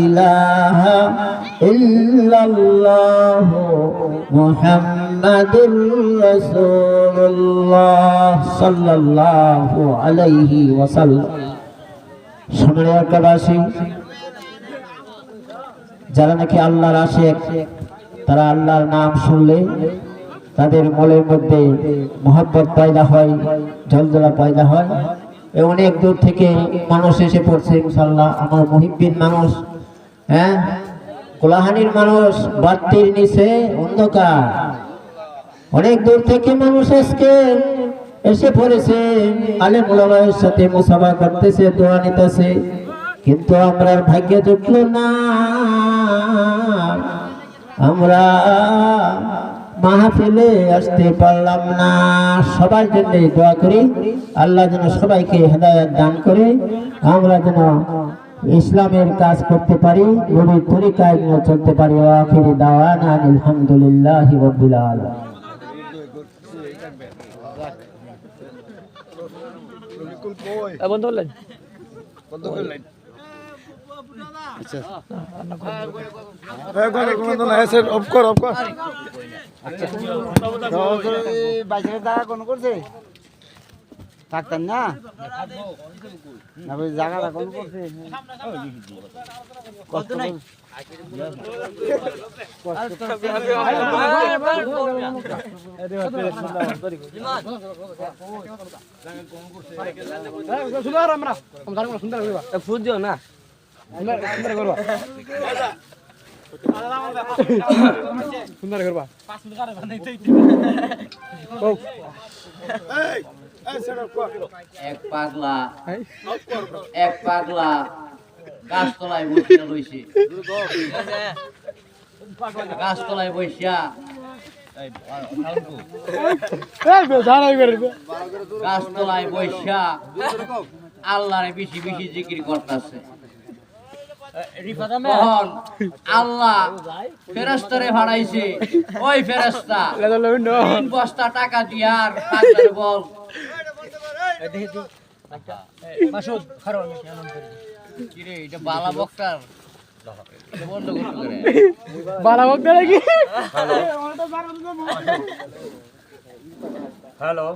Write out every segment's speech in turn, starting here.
ইলাহা ইল্লাল্লাহ মুহাম্মাদুর রাসূলুল্লাহ সাল্লাল্লাহু আলাইহি ওয়াসাল্লাম। সম্মানিত এলাকাবাসী, যারা নাকি আল্লাহর আশিক, তারা আল্লাহর নাম শুনলে তাদের মনের মধ্যে মহব্বত পয়দা হয়, জলজলা পয়দা হয়। অনেক দূর থেকে মানুষ এসে পড়ছে ইনশাআল্লাহ। আমার মুহিব্বিন মানুষ, হ্যাঁ, কোলাহানির মানুষ, বাতির নিচে অন্ধকার, অনেক দূর থেকে মানুষ এসে পড়েছে। আলেম ওলামার সাথে মুসাফা করতেছে, দোয়া নিতেছে, কিন্তু আমরা ভাগ্য জুটলো না। আমরা মাহফিলে আসতে পারলাম না। সবার জন্য দোয়া করি, আল্লাহ যেন সবাইকে হেদায়েত দান করে, আমরা যেন ইসলামের কাজ করতে পারি, নবীর তরিকায় যেন চলতে পারি। আখির দাওয়ানা আলহামদুলিল্লাহি রাব্বিল আলামিন। বন্ধ করলেন? বন্ধ করলেন। আচ্ছা, অফ কর। বাইকের জায়গা কোন করছে থাকতেন না, জায়গাটা কোন করছে কষ্ট নাই। ফুল দিও না, সুন্দর করবা। এক পাগলা গাছতলায় বসিয়া রয়েছে, গাছতলায় বসিয়া গাছতলায় বসিয়া আল্লাহরে বেশি বেশি জিকির করতেছে। আল্লাহ ফেরেশতারে ভাড়াইছে, ওই ফেরেশতা 3 বস্তা টাকা দিয়ার বল কিরে, এটা বালা বক্তার বন্ধ করতে করে বালা বক্তা নাকি? হ্যালো,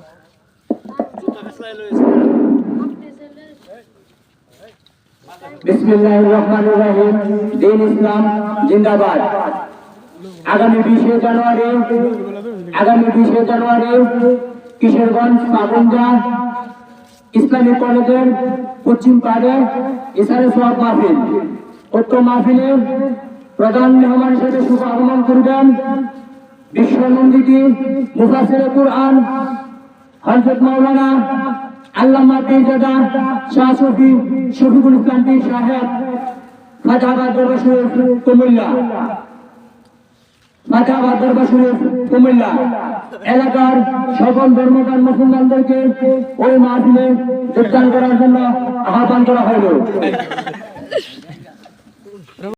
বিসমিল্লাহির রহমানির রহিম। দিন ইসলাম জিন্দাবাদ। আগামী 20 জানুয়ারি কিশোরগঞ্জ পাবনজা ইসলামিক কলেজের পশ্চিম পাড়ে ইসারে সোয়াব মাহফিল। উক্ত মাহফিলে প্রধান মেহমান হিসেবে শুভ আগমন করবেন বিশ্বনন্দিনী মুফাসসিরে কুরআন হযরত মাওলানা আল্লামা পীরজাদা শাহ শফিকুল ইসলাম পীর সাহেব, মাথাবাদ দরবার শরীফ কুমিল্লা এলাকার সকল ধর্মপ্রাণ মুসলমানদেরকে ওই মাহফিলে যোগদান করার জন্য আহ্বান করা হলো।